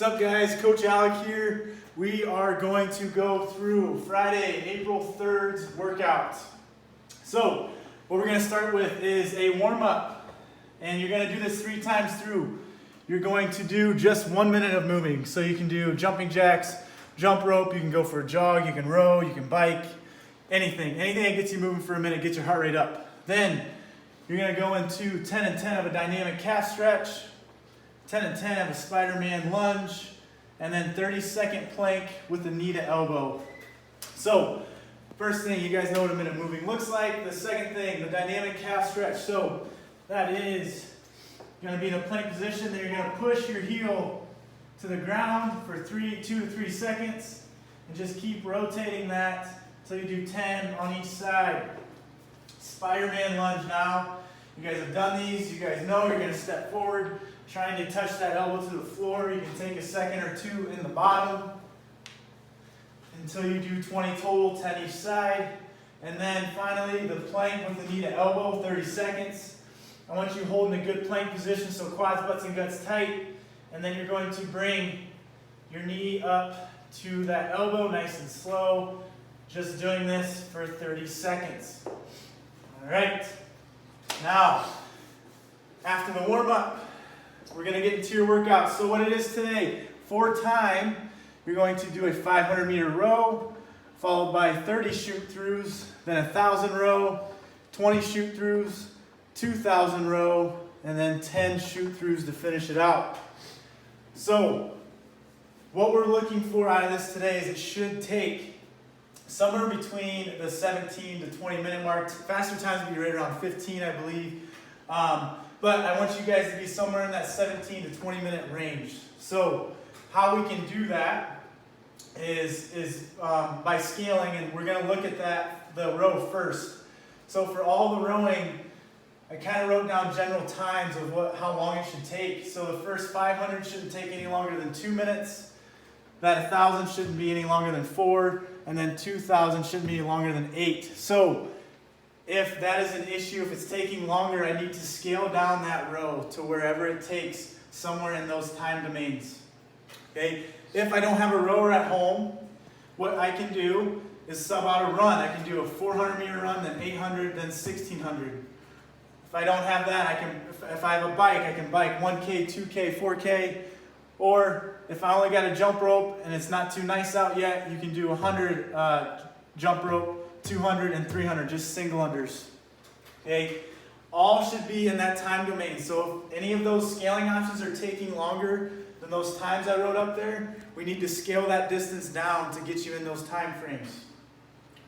What's up guys, Coach Alec here. We are going to go through Friday, April 3rd's workout. So what we're going to start with is a warm-up, and you're going to do this 3 times through. You're going to do just 1 minute of moving. So you can do jumping jacks, jump rope, you can go for a jog, you can row, you can bike, anything that gets you moving for a minute, gets your heart rate up. Then you're going to go into 10 and 10 of a dynamic calf stretch, 10 and 10 of a Spider-Man lunge, and then 30-second plank with the knee to elbow. So, first thing, you guys know what a minute moving looks like. The second thing, the dynamic calf stretch. So, that is going to be in a plank position. Then you're going to push your heel to the ground for 2 to 3 seconds, and just keep rotating that until you do 10 on each side. Spider-Man lunge now. You guys have done these. You guys know you're going to step forward, trying to touch that elbow to the floor. You can take a second or two in the bottom until you do 20 total, 10 each side. And then finally, the plank with the knee to elbow, 30 seconds. I want you holding a good plank position, so quads, butts, and guts tight. And then you're going to bring your knee up to that elbow, nice and slow. Just doing this for 30 seconds. All right. Now, after the warm-up, we're going to get into your workout. So what it is today, for time, you're going to do a 500-meter row, followed by 30 shoot-throughs, then 1,000 row, 20 shoot-throughs, 2,000 row, and then 10 shoot-throughs to finish it out. So what we're looking for out of this today is it should take somewhere between the 17 to 20 minute mark. Faster times will be right around 15, I believe. But I want you guys to be somewhere in that 17 to 20 minute range. So how we can do that is by scaling, and we're going to look at the row first. So for all the rowing, I kind of wrote down general times of how long it should take. So the first 500 shouldn't take any longer than 2 minutes. That 1,000 shouldn't be any longer than 4, and then 2,000 shouldn't be any longer than 8. So if that is an issue, if it's taking longer, I need to scale down that row to wherever it takes, somewhere in those time domains. Okay? If I don't have a rower at home, what I can do is sub out a run. I can do a 400-meter run, then 800, then 1,600. If I don't have that, if I have a bike, I can bike 1K, 2K, 4K, or if I only got a jump rope and it's not too nice out yet, you can do 100 jump rope, 200 and 300, just single unders. Okay, all should be in that time domain. So if any of those scaling options are taking longer than those times I wrote up there, we need to scale that distance down to get you in those time frames.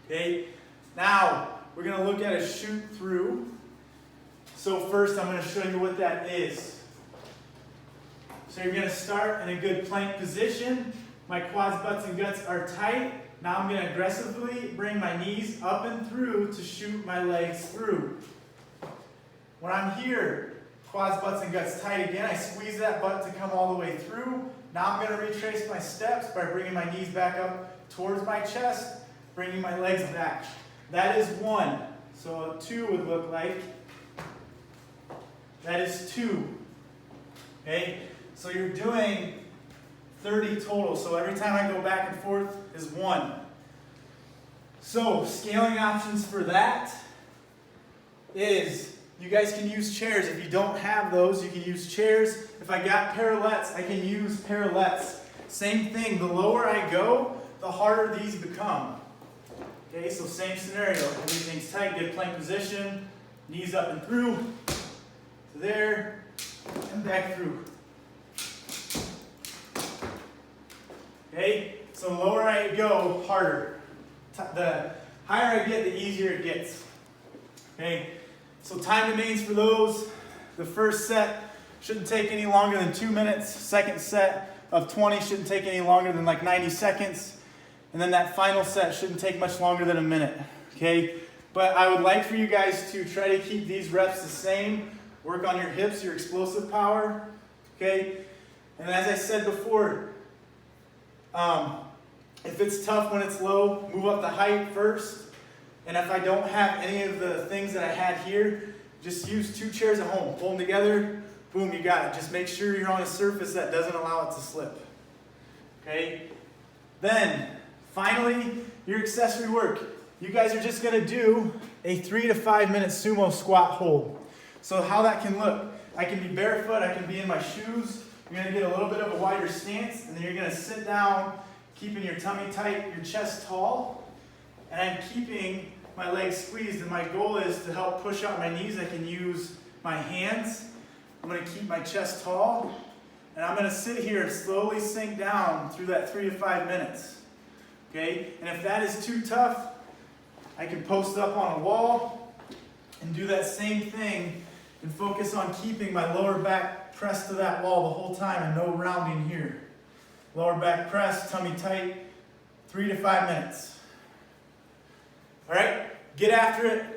Okay, now we're going to look at a shoot through. So first I'm going to show you what that is. So you're going to start in a good plank position. My quads, butts, and guts are tight. Now I'm going to aggressively bring my knees up and through to shoot my legs through. When I'm here, quads, butts, and guts tight again, I squeeze that butt to come all the way through. Now I'm going to retrace my steps by bringing my knees back up towards my chest, bringing my legs back. That is 1. So 2 would look like. That is 2. Okay? So you're doing 30 total. So every time I go back and forth is 1. So scaling options for that is you guys can use chairs. If you don't have those, you can use chairs. If I got parallettes, I can use parallettes. Same thing. The lower I go, the harder these become. Okay, so same scenario. Everything's tight, good plank position, knees up and through, to there, and back through. Okay, so the lower I go, harder. The higher I get, the easier it gets. Okay, so time domains for those. The first set shouldn't take any longer than 2 minutes. Second set of 20 shouldn't take any longer than like 90 seconds. And then that final set shouldn't take much longer than a minute. Okay, but I would like for you guys to try to keep these reps the same. Work on your hips, your explosive power. Okay, and as I said before, if it's tough when it's low, move up the height first. And if I don't have any of the things that I had here, just use 2 chairs at home. Pull them together, boom, you got it. Just make sure you're on a surface that doesn't allow it to slip. Okay? Then, finally, your accessory work. You guys are just gonna do a 3 to 5 minute sumo squat hold. So how that can look, I can be barefoot, I can be in my shoes. You're gonna get a little bit of a wider stance, and then you're gonna sit down, keeping your tummy tight, your chest tall, and I'm keeping my legs squeezed, and my goal is to help push out my knees. I can use my hands. I'm gonna keep my chest tall, and I'm gonna sit here and slowly sink down through that 3 to 5 minutes. Okay, and if that is too tough, I can post up on a wall and do that same thing and focus on keeping my lower back pressed to that wall the whole time and no rounding here. Lower back press, tummy tight, 3 to 5 minutes. All right, get after it.